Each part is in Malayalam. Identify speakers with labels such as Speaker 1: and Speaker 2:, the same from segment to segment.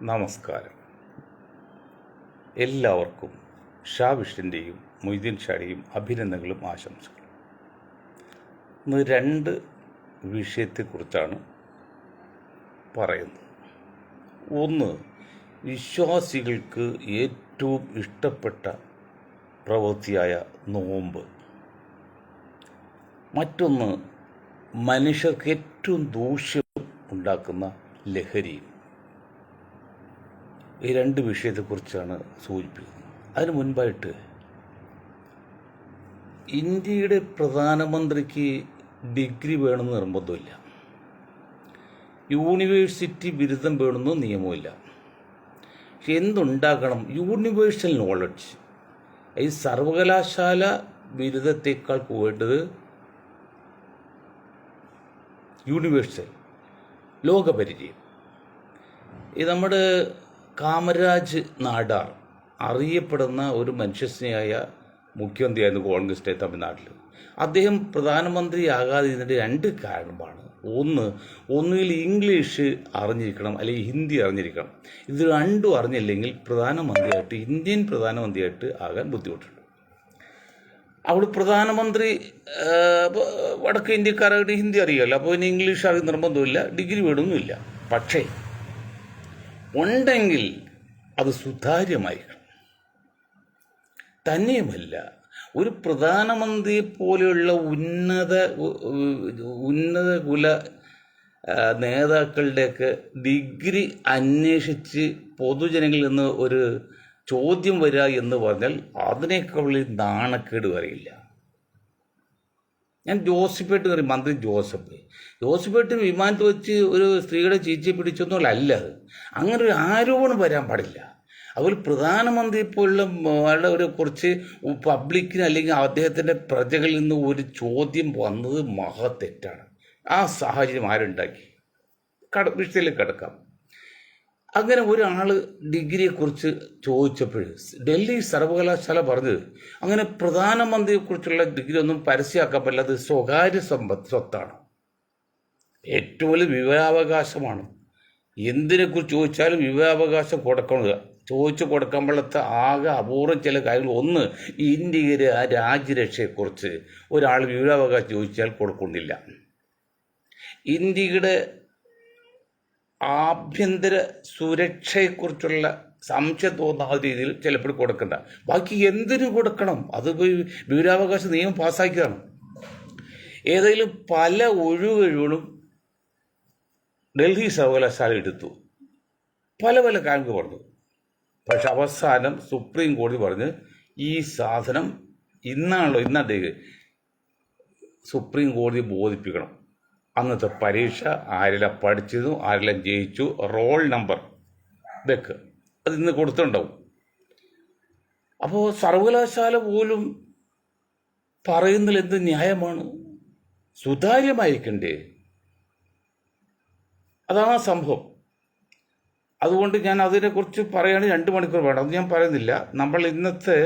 Speaker 1: നമസ്കാരം. എല്ലാവർക്കും ഷാ വിഷ്ണുവിൻ്റെയും മൊയ്തീൻ ഷായുടെയും അഭിനന്ദനങ്ങളും ആശംസകളും. ഇന്ന് രണ്ട് വിഷയത്തെക്കുറിച്ചാണ് പറയുന്നത്. ഒന്ന്, വിശ്വാസികൾക്ക് ഏറ്റവും ഇഷ്ടപ്പെട്ട പ്രവൃത്തിയായ നോമ്പ്. മറ്റൊന്ന്, മനുഷ്യർക്ക് ഏറ്റവും ദൂഷ്യം ഉണ്ടാക്കുന്ന ലഹരിയും. ഈ രണ്ട് വിഷയത്തെക്കുറിച്ചാണ് സൂചിപ്പിക്കുന്നത്. അതിനു മുൻപായിട്ട്, ഇന്ത്യയുടെ പ്രധാനമന്ത്രിക്ക് ഡിഗ്രി വേണമെന്ന് നിർബന്ധമില്ല, യൂണിവേഴ്സിറ്റി ബിരുദം വേണമെന്ന് നിയമമില്ല. പക്ഷെ എന്തുണ്ടാകണം? Universal knowledge. ഈ സർവകലാശാല ബിരുദത്തേക്കാൾ വേണ്ടത് യൂണിവേഴ്സൽ ലോകപരിചയം. ഈ നമ്മുടെ കാമരാജ് നാടാർ അറിയപ്പെടുന്ന ഒരു മനുഷ്യസ്നേഹിയായ മുഖ്യമന്ത്രിയായിരുന്നു കോൺഗ്രസിൻ്റെ തമിഴ്നാട്ടിൽ. അദ്ദേഹം പ്രധാനമന്ത്രിയാകാതെ ഇതിൻ്റെ രണ്ട് കാരണമാണ്. ഒന്നുകിൽ ഇംഗ്ലീഷ് അറിഞ്ഞിരിക്കണം, അല്ലെങ്കിൽ ഹിന്ദി അറിഞ്ഞിരിക്കണം. ഇത് രണ്ടും അറിഞ്ഞില്ലെങ്കിൽ ഇന്ത്യൻ പ്രധാനമന്ത്രിയായിട്ട് ആകാൻ ബുദ്ധിമുട്ടുണ്ട്. അവിടെ പ്രധാനമന്ത്രി വടക്കേ ഇന്ത്യക്കാരായിട്ട് ഹിന്ദി അറിയാമല്ലോ, അപ്പോൾ ഇനി ഇംഗ്ലീഷ് അറിയുന്ന നിർബന്ധമില്ല, ഡിഗ്രി വേണമെന്നില്ല. പക്ഷേ ഉണ്ടെങ്കിൽ അത് സുതാര്യമായിരിക്കണം. തന്നെയുമല്ല, ഒരു പ്രധാനമന്ത്രിയെ പോലെയുള്ള ഉന്നത കുല നേതാക്കളുടെയൊക്കെ ഡിഗ്രി അന്വേഷിച്ച് പൊതുജനങ്ങളിൽ നിന്ന് ഒരു ചോദ്യം വരിക എന്ന് പറഞ്ഞാൽ അതിനേക്കാൾ വലിയ നാണക്കേട് വരില്ല. ഞാൻ ജോസഫേട്ട് പറയും, മന്ത്രി ജോസഫേട്ട് വിമാനത്തിൽ വെച്ച് ഒരു സ്ത്രീയുടെ ചീച്ചയെ പിടിച്ചൊന്നുമല്ല അത്. അങ്ങനെ ഒരു ആരോപണം വരാൻ പാടില്ല. അതുപോലെ പ്രധാനമന്ത്രി പോലുള്ള ഒരു കുറച്ച് പബ്ലിക്കിന് അല്ലെങ്കിൽ അദ്ദേഹത്തിൻ്റെ പ്രജകളിൽ നിന്ന് ഒരു ചോദ്യം വന്നത് മഹാ തെറ്റാണ്. ആ സാഹചര്യം ആരുണ്ടാക്കി? വിഷയത്തിലേക്ക് കിടക്കാം. അങ്ങനെ ഒരാൾ ഡിഗ്രിയെക്കുറിച്ച് ചോദിച്ചപ്പോൾ ഡൽഹി സർവകലാശാല പറഞ്ഞത്, അങ്ങനെ പ്രധാനമന്ത്രിയെക്കുറിച്ചുള്ള ഡിഗ്രി ഒന്നും പരസ്യമാക്കാൻ പറ്റില്ല, അത് സ്വകാര്യ സ്വത്താണ്, ഏറ്റവും വലിയ വിവരാവകാശമാണ്. എന്തിനെക്കുറിച്ച് ചോദിച്ചാലും വിവരാവകാശം കൊടുക്കുന്നത്. ചോദിച്ചു കൊടുക്കാൻ പാടില്ലാത്ത ആകെ അപൂർവം ചില കാര്യങ്ങൾ. ഒന്ന്, ഇന്ത്യയിലെ ആ രാജ്യരക്ഷയെക്കുറിച്ച് ഒരാൾ വിവരാവകാശം ചോദിച്ചാൽ കൊടുക്കുന്നില്ല. ഇന്ത്യയുടെ ആഭ്യന്തര സുരക്ഷയെക്കുറിച്ചുള്ള സംശയം തോന്നുന്ന രീതിയിൽ ചിലപ്പോൾ കൊടുക്കണ്ട. ബാക്കി എന്തിനു കൊടുക്കണം? അത് വിവരാവകാശ നിയമം പാസ്സാക്കിയതാണ്. ഏതെങ്കിലും പല ഒഴിവുകളും ഡൽഹി സർവകലാശാല എടുത്തു, പല കാര്യങ്ങൾ പറഞ്ഞു. പക്ഷെ അവസാനം സുപ്രീം കോടതി പറഞ്ഞ് ഈ സാധനം ഇന്നത്തേക്ക് സുപ്രീം കോടതി ബോധിപ്പിക്കണം. അന്നത്തെ പരീക്ഷ ആരെല്ലാം പഠിച്ചതും ആരെല്ലാം ജയിച്ചു, റോൾ നമ്പർ ഇതൊക്കെ അത് ഇന്ന് കൊടുത്തിട്ടുണ്ടാവും. അപ്പോൾ സർവകലാശാല പോലും പറയുന്നതിൽ എന്ത് ന്യായമാണ്? സുതാര്യമായിരിക്കണ്ടേ? അതാണ് ആ സംഭവം. അതുകൊണ്ട് ഞാൻ അതിനെക്കുറിച്ച് പറയുകയാണെങ്കിൽ 2 മണിക്കൂർ വേണം, അത് ഞാൻ പറയുന്നില്ല. നമ്മൾ ഇന്നത്തെ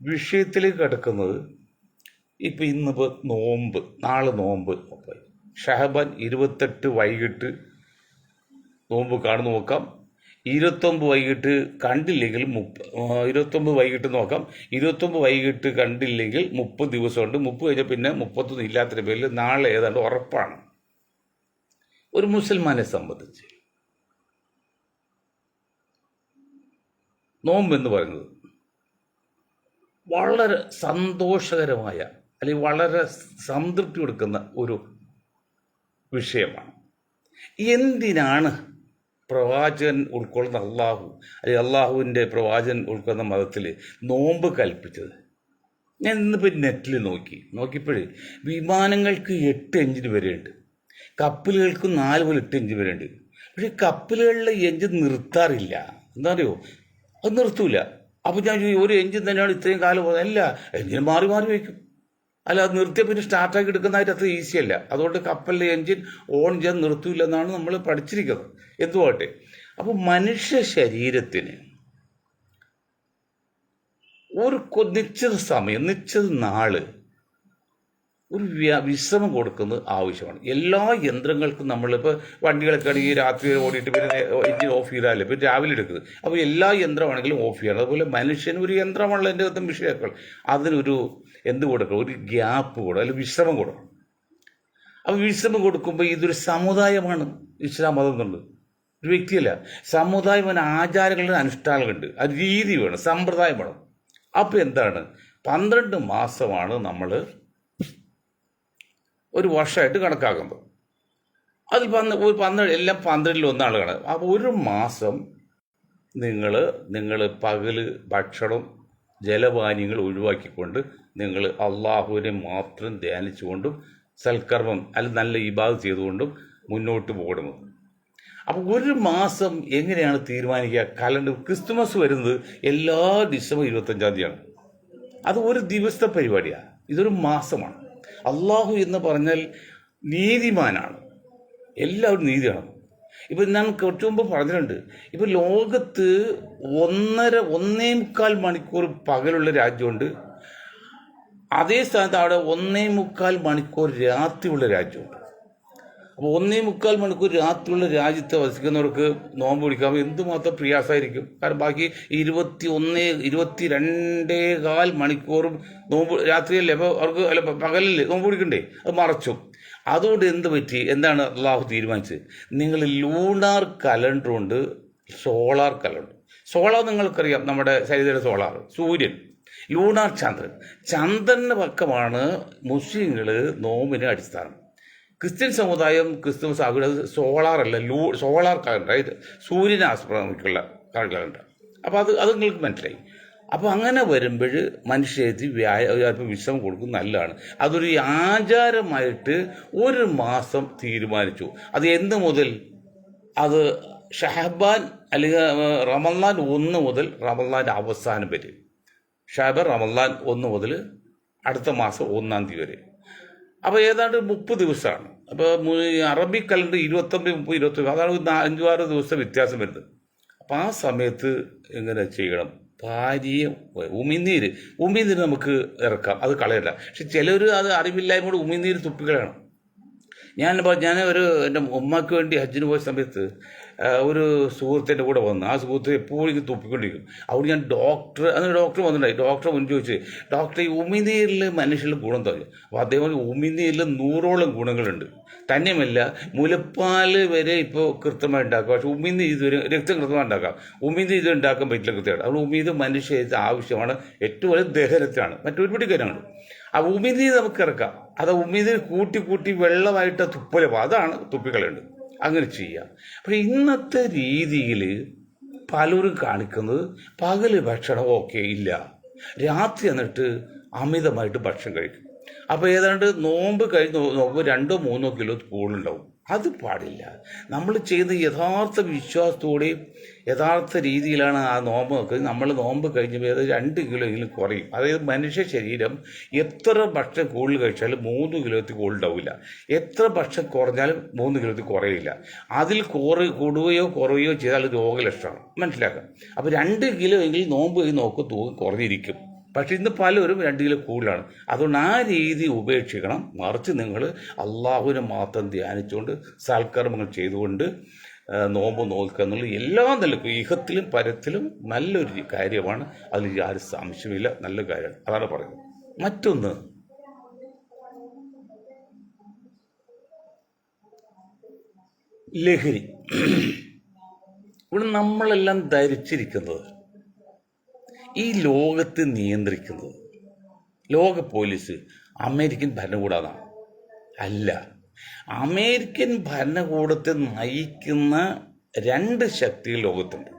Speaker 1: വിഷയത്തിലേക്ക് കിടക്കുന്നത്, ഇപ്പം ഇന്നിപ്പോൾ നോമ്പ്, നാളെ നോമ്പ്, ഷഹബാൻ 28 വൈകിട്ട് നോമ്പ് കാണുന്നു നോക്കാം. 29 വൈകിട്ട് കണ്ടില്ലെങ്കിൽ 29 വൈകിട്ട് നോക്കാം. 29 വൈകിട്ട് കണ്ടില്ലെങ്കിൽ 30 ദിവസമുണ്ട്. 30 കഴിഞ്ഞാൽ പിന്നെ 31 ഇല്ലാത്ത പേരിൽ നാളെ ഏതാണ്ട് ഉറപ്പാണ്. ഒരു മുസൽമാനെ സംബന്ധിച്ച് നോമ്പെന്ന് പറയുന്നത് വളരെ സന്തോഷകരമായ, അല്ലെങ്കിൽ വളരെ സംതൃപ്തി കൊടുക്കുന്ന ഒരു വിഷയമാണ്. എന്തിനാണ് പ്രവാചകൻ ഉൾക്കൊള്ളുന്ന അല്ലെങ്കിൽ അള്ളാഹുവിൻ്റെ പ്രവാചകൻ ഉൾക്കൊള്ളുന്ന മതത്തിൽ നോമ്പ് കൽപ്പിച്ചത്? ഞാൻ ഇന്നിപ്പോൾ നെറ്റിൽ നോക്കിയപ്പോൾ വിമാനങ്ങൾക്ക് 8 എഞ്ചിൻ വരെയുണ്ട്, കപ്പലുകൾക്ക് 4 മുതൽ 8 എഞ്ചിൻ വരെയുണ്ട്. പക്ഷേ കപ്പലുകളിലെ എഞ്ചിൻ നിർത്താറില്ല. എന്താ അറിയോ? അത് നിർത്തൂല. അപ്പോൾ ഞാൻ ഒരു എഞ്ചിൻ തന്നെയാണ് ഇത്രയും കാലം പോകുന്നത്? അല്ല, എഞ്ചിൻ മാറി വയ്ക്കും. അല്ല, അത് നിർത്തിയ പിന്നെ സ്റ്റാർട്ടാക്കി എടുക്കുന്നതായിട്ട് അത്ര ഈസിയല്ല. അതുകൊണ്ട് കപ്പലിലെ എഞ്ചിൻ ഓൺ ചെയ്യാൻ നിർത്തൂല എന്നാണ് നമ്മൾ പഠിച്ചിരിക്കുന്നത്. എന്തുമാട്ടെ, അപ്പോൾ മനുഷ്യ ശരീരത്തിന് ഒരു നിശ്ചിത സമയം, നിശ്ചിത നാള് ഒരു വിശ്രമം കൊടുക്കുന്നത് ആവശ്യമാണ്. എല്ലാ യന്ത്രങ്ങൾക്കും നമ്മളിപ്പോൾ വണ്ടികളൊക്കെ ആണെങ്കിൽ രാത്രി ഓടിയിട്ട് പിന്നെ എഞ്ചിൻ ഓഫ് ചെയ്താലേ പിന്നെ രാവിലെ എടുക്കുന്നത്. അപ്പോൾ എല്ലാ യന്ത്രമാണെങ്കിലും ഓഫ് ചെയ്യണം. അതുപോലെ മനുഷ്യന് ഒരു യന്ത്രമുള്ള എൻ്റെ അകത്തും വിഷയങ്ങൾ അതിനൊരു എന്ത് കൊടുക്കണം, ഒരു ഗ്യാപ്പ് കൊടുക്കണം, അല്ലെങ്കിൽ വിശ്രമം കൊടുക്കണം. അപ്പോൾ വിശ്രമം കൊടുക്കുമ്പോൾ ഇതൊരു സമുദായമാണ് ഇസ്ലാം മതം എന്നുള്ളത്, ഒരു വ്യക്തിയല്ല. സമുദായം, ആചാരങ്ങളുടെ അനുഷ്ഠാനങ്ങളുണ്ട്, അത് രീതി വേണം, സമ്പ്രദായം വേണം. അപ്പോൾ എന്താണ്, 12 മാസമാണ് നമ്മൾ ഒരു വർഷമായിട്ട് കണക്കാക്കുന്നത്. അതിൽ 12 എല്ലാം 12-ൽ ഒന്നാണ് കണക്ക്. അപ്പോൾ ഒരു മാസം നിങ്ങൾ പകല് ഭക്ഷണം ജലപാനീയങ്ങൾ ഒഴിവാക്കിക്കൊണ്ട് നിങ്ങൾ അള്ളാഹുവിനെ മാത്രം ധ്യാനിച്ചുകൊണ്ടും സൽക്കർമ്മം നല്ല ഇബാദത്ത് ചെയ്തുകൊണ്ടും മുന്നോട്ട് പോകണം. അപ്പോൾ ഒരു മാസം എങ്ങനെയാണ് തീരുമാനിക്കുക? കലണ്ടർ ക്രിസ്തുമസ് വരുന്നത് എല്ലാ ഡിസംബർ 25-ാം തീയതിയാണ്. അത് ഒരു ദിവസത്തെ പരിപാടിയാണ്, ഇതൊരു മാസമാണ്. അള്ളാഹു എന്ന് പറഞ്ഞാൽ നീതിമാനാണ്, എല്ലാവരും നീതിയാണ്. ഇപ്പം ഞാൻ കുറച്ചു മുമ്പ് പറഞ്ഞിട്ടുണ്ട്, ഇപ്പം ലോകത്ത് 1.5 മണിക്കൂർ പകലുള്ള രാജ്യമുണ്ട്, അതേ സ്ഥാനത്ത് അവിടെ 1.25 മണിക്കൂർ രാത്രിയുള്ള രാജ്യമുണ്ട്. അപ്പോൾ 1.25 മണിക്കൂർ രാത്രിയുള്ള രാജ്യത്ത് വസിക്കുന്നവർക്ക് നോമ്പ് പിടിക്കാൻ എന്തുമാത്രം പ്രയാസമായിരിക്കും. കാരണം ബാക്കി 22.25 മണിക്കൂറും നോമ്പ് രാത്രിയല്ലേ, അപ്പോൾ അവർക്ക് അല്ല പകലല്ലേ നോമ്പ് പിടിക്കണ്ടേ, അത് മറച്ചു. അതുകൊണ്ട് എന്ത് പറ്റി, എന്താണ് അള്ളാഹു തീരുമാനിച്ചത്? നിങ്ങൾ ലൂണാർ കലണ്ടറുണ്ട്, സോളാർ കലണ്ടർ. സോളാർ നിങ്ങൾക്കറിയാം, നമ്മുടെ ശരീരത്തിലെ സോളാർ, സൂര്യൻ. ലൂണാർ ചന്ദ്രൻ്റെ പക്കമാണ് മുസ്ലിങ്ങൾ നോമ്പിന് അടിസ്ഥാനം. ക്രിസ്ത്യൻ സമുദായം ക്രിസ്തുമസ് ആകുന്നത് സോളാറല്ല, സോളാർ കലണ്ടർ, സൂര്യനെ ആസ്പദമാക്കിയുള്ള കലണ്ടർ. അപ്പോൾ അത് നിങ്ങൾക്ക് മനസ്സിലായി. അപ്പോൾ അങ്ങനെ വരുമ്പോൾ മനുഷ്യർക്ക് അല്പം വിശ്രമം കൊടുക്കുന്നത് നല്ലതാണ്. അതൊരു ആചാരമായിട്ട് ഒരു മാസം തീരുമാനിച്ചു. അത് എന്ന് മുതൽ? അത് ഷഹബാൻ അല്ലെങ്കിൽ റമളാൻ 1 മുതൽ റമളാൻ്റെ അവസാനം വരെ. ഷഹബാൻ റമളാൻ 1 മുതൽ അടുത്ത മാസം 1-ാം തീയതി വരെ. അപ്പോൾ ഏതാണ്ട് 30 ദിവസമാണ്. അപ്പോൾ അറബിക് കലണ്ടർ 29, 30, 29, അതാണ് 5-6 ദിവസം വ്യത്യാസം വരുന്നത്. അപ്പോൾ ആ സമയത്ത് എങ്ങനെ ചെയ്യണം? ഭാര്യയും ഉമിനീര് നമുക്ക് ഇറക്കാം, അത് കളയല്ല. പക്ഷെ ചിലർ അത് അറിവില്ലായ്മ കൊണ്ട് ഉമിനീര് തുപ്പികളാണ്. ഞാൻ എൻ്റെ ഉമ്മക്ക് വേണ്ടി ഹജ്ജിന് പോയ സമയത്ത് ഒരു സുഹൃത്തിൻ്റെ കൂടെ വന്നു. ആ സുഹൃത്ത് എപ്പോഴും തുപ്പിക്കൊണ്ടിരിക്കും. അവിടെ ഞാൻ ഡോക്ടർ വന്നിട്ടുണ്ടായി. ഡോക്ടറെ മുൻ ചോദിച്ച്, ഡോക്ടർ ഈ ഉമിനീരിൽ മനുഷ്യരിൽ ഗുണം തോന്നി. അപ്പോൾ അതേപോലെ ഉമിനീരിൽ 100ഓളം ഗുണങ്ങളുണ്ട്. തന്നെയുമല്ല മുലപ്പാൽ വരെ ഇപ്പോൾ കൃത്യമായി ഉണ്ടാക്കാം, പക്ഷെ ഉമിനീര് ഇതുവരെ രക്തം കൃത്യമായി ഉണ്ടാക്കാം. ഉമിനീര് ഇത് ഉണ്ടാക്കാൻ പറ്റില്ല കൃത്യമായിട്ട്. അതുകൊണ്ട് ഉമിനീര് മനുഷ്യർക്ക് ആവശ്യമാണ്, ഏറ്റവും വലിയ ദഹനത്തിനാണ്, മറ്റൊരുപാട് കാര്യമാണ്. ആ ഉമിനീര് നമുക്ക് ഇറക്കാം. അത് ഉമിനീര് കൂട്ടി വെള്ളമായിട്ട് തുപ്പല, അതാണ് തുപ്പിക്കളുണ്ട്. അങ്ങനെ ചെയ്യാം. പക്ഷെ ഇന്നത്തെ രീതിയിൽ പലരും കാണിക്കുന്നത് പകല് ഭക്ഷണം ഓക്കെ ഇല്ല, രാത്രി എന്നിട്ട് അമിതമായിട്ട് ഭക്ഷണം കഴിക്കും. അപ്പോൾ ഏതാണ്ട് നോമ്പ് കഴിഞ്ഞ് 2-3 കിലോ കൂടുതലുണ്ടാവും. അത് പാടില്ല. നമ്മൾ ചെയ്യുന്ന യഥാർത്ഥ വിശ്വാസത്തോടെയും യഥാർത്ഥ രീതിയിലാണ് ആ നോമ്പ് നോക്കുന്നത്. നമ്മൾ നോമ്പ് കഴിഞ്ഞപ്പോൾ അത് 2 കിലോ എങ്കിലും കുറയും. അതായത് മനുഷ്യ ശരീരം എത്ര ഭക്ഷണം കൂടുതൽ കഴിച്ചാലും 3 കിലോത്തിൽ കൂടുതലുണ്ടാവില്ല, എത്ര ഭക്ഷണം കുറഞ്ഞാലും 3 കിലോത്തിൽ കുറയില്ല. അതിൽ കൂടുകയോ കുറയുകയോ ചെയ്താൽ രോഗലക്ഷണമാണ്, മനസ്സിലാക്കാം. അപ്പോൾ 2 കിലോ എങ്കിലും നോമ്പ് കഴിഞ്ഞ് നോക്കും, തൂക്കം കുറഞ്ഞിരിക്കും. പക്ഷെ ഇന്ന് പലരും 2 കിലോ കൂടുതലാണ്. അതുകൊണ്ട് ആ രീതി ഉപേക്ഷിക്കണം. മറിച്ച് നിങ്ങൾ അള്ളാഹുവിനെ മാത്രം ധ്യാനിച്ചുകൊണ്ട് സൽക്കർമ്മങ്ങൾ ചെയ്തുകൊണ്ട് നോമ്പ് നോക്കുക എന്നുള്ളത് എല്ലാ നിലക്കും ഇഹത്തിലും പരത്തിലും നല്ലൊരു കാര്യമാണ്. അതിൽ ആരും സംശയമില്ല, നല്ല കാര്യമാണ്. അതാണ് പറയുന്നത്. മറ്റൊന്ന്, ലഹരി. ഇവിടെ നമ്മളെല്ലാം ധരിച്ചിരിക്കുന്നത് ഈ ലോകത്തെ നിയന്ത്രിക്കുന്നത് ലോക പോലീസ് അമേരിക്കൻ ഭരണകൂടമാണ്. അല്ല, അമേരിക്കൻ ഭരണകൂടത്തെ നയിക്കുന്ന 2 ശക്തികൾ ലോകത്തുണ്ട്.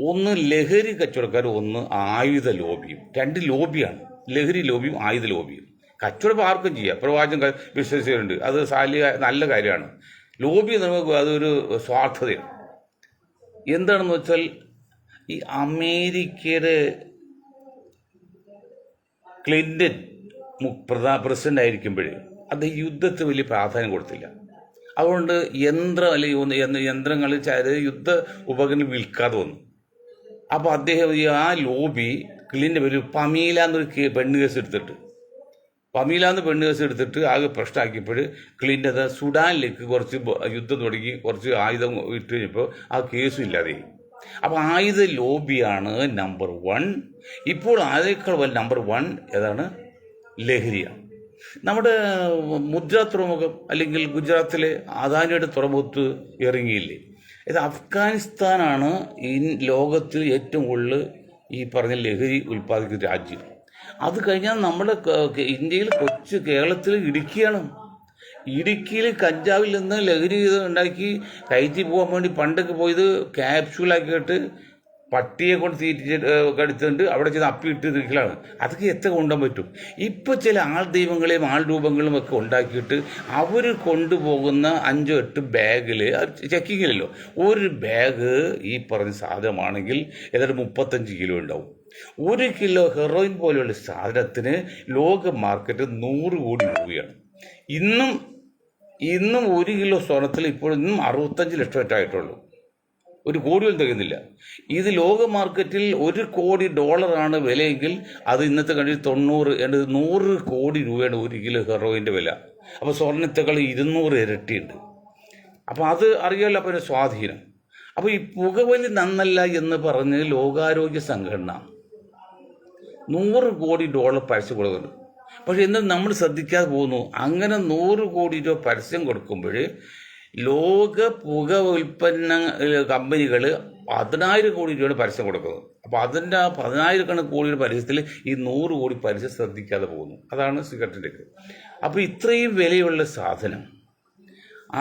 Speaker 1: ഒന്ന് ലഹരി കച്ചവടക്കാർ, ഒന്ന് ആയുധ ലോബിയും. 2 ലോബിയാണ്, ലഹരി ലോബിയും ആയുധ ലോബിയും. കച്ചവടം ആർക്കും ചെയ്യാം, പ്രവാചകൻ വിശ്വസിച്ചിട്ടുണ്ട്, അത് നല്ല കാര്യമാണ്. ലോബി നമുക്ക് അതൊരു സ്വാർത്ഥതയാണ്. എന്താണെന്ന് വെച്ചാൽ, ഈ അമേരിക്കയുടെ ക്ലിൻ്റൺ പ്രസിഡന്റ് ആയിരിക്കുമ്പോഴേ അദ്ദേഹം യുദ്ധത്തിന് വലിയ പ്രാധാന്യം കൊടുത്തില്ല. അതുകൊണ്ട് യന്ത്രങ്ങൾ യുദ്ധ ഉപകരണം വിൽക്കാതെ വന്നു. അപ്പോൾ അദ്ദേഹം ആ ലോബി ക്ലിൻ്റൺ ഒരു പമീല എന്നൊരു പെണ്ണ് കേസ് എടുത്തിട്ട് പമീലാന്ന് പെണ്ണ് കേസ് എടുത്തിട്ട് ആകെ പ്രശ്നമാക്കിയപ്പോൾ ക്ലിൻ്റൺ സുഡാനിലേക്ക് കുറച്ച് യുദ്ധം തുടങ്ങി, കുറച്ച് ആയുധം ഇട്ട് കഴിഞ്ഞപ്പോൾ ആ കേസും ഇല്ലാതെയായി. അപ്പോൾ ആയുധ ലോബിയാണ് നമ്പർ 1. ഇപ്പോൾ അതേക്കാൾ വലിയ നമ്പർ 1 ഏതാണ്? ലഹരിയാണ്. നമ്മുടെ മുദ്ര തുറമുഖം അല്ലെങ്കിൽ ഗുജറാത്തിലെ അദാനിയുടെ തുറമുഖത്ത് ഇറങ്ങിയില്ലേ, ഇത് അഫ്ഗാനിസ്ഥാനാണ് ലോകത്തിൽ ഏറ്റവും കൂടുതൽ ഈ പറഞ്ഞ ലഹരി ഉൽപ്പാദിക്കുന്ന രാജ്യം. അത് കഴിഞ്ഞാൽ നമ്മുടെ ഇന്ത്യയിൽ കേരളത്തിൽ ഇടുക്കിയാണ്. ഇടുക്കിയിൽ കഞ്ചാവിൽ നിന്ന് ലഹരി ഉണ്ടാക്കി കയറ്റി പോകാൻ വേണ്ടി പണ്ടൊക്കെ പോയത് ക്യാപ്സ്യൂളാക്കിയിട്ട് പട്ടിയെ കൊണ്ട് കടിച്ചുകൊണ്ട് അവിടെ ചെയ്ത് അപ്പിയിട്ട് ഇരിക്കലാണ്. അതൊക്കെ എത്ര കൊണ്ടുപോകാൻ പറ്റും? ഇപ്പോൾ ചില ആൾ ദൈവങ്ങളെയും ആൾ രൂപങ്ങളും ഒക്കെ ഉണ്ടാക്കിയിട്ട് അവർ കൊണ്ടുപോകുന്ന 5-8 ബാഗിൽ ചെക്കിങ്ങിലല്ലോ, ഒരു ബാഗ് ഈ പറഞ്ഞ സാധനമാണെങ്കിൽ ഏതാണ്ട് 35 കിലോ ഉണ്ടാവും. 1 കിലോ ഹെറോയിൻ പോലെയുള്ള സാധനത്തിന് ലോക മാർക്കറ്റ് 100 കോടി രൂപയാണ്. ഇന്നും 1 കിലോ സ്വർണത്തിൽ ഇന്നും 65 ലക്ഷം ആയിട്ടുള്ളൂ. 1 കോടിയും തികയുന്നില്ല. ഇത് ലോക മാർക്കറ്റിൽ $1 കോടി വിലയെങ്കിൽ അത് ഇന്നത്തെ കണ്ടിൽ 100 കോടി രൂപയാണ് 1 കിലോ ഹെറോയിൻ്റെ വില. അപ്പോൾ സ്വർണ്ണത്തേക്കാൾ 200 ഇരട്ടിയുണ്ട്. അപ്പോൾ അത് അറിയാമല്ലോ അപ്പോൾ സ്വാധീനം. അപ്പോൾ ഈ പുകവലി നന്നല്ല എന്ന് പറഞ്ഞ് ലോകാരോഗ്യ സംഘടന $100 കോടി പരസ്യം കൊടുക്കുന്നുണ്ട്. പക്ഷെ എന്നാൽ നമ്മൾ ശ്രദ്ധിക്കാതെ പോകുന്നു. അങ്ങനെ 100 കോടി രൂപ പരസ്യം കൊടുക്കുമ്പോൾ ലോക പുക ഉൽപ്പന്ന കമ്പനികൾ 10,000 കോടി രൂപയുടെ പരസ്യം കൊടുക്കുന്നത്. അപ്പോൾ അതിൻ്റെ 10,000 കോടിയുടെ പരസ്യത്തിൽ ഈ 100 കോടി പരസ്യം ശ്രദ്ധിക്കാതെ പോകുന്നു. അതാണ് സിഗരറ്റിൻ്റെ. അപ്പോൾ ഇത്രയും വിലയുള്ള സാധനം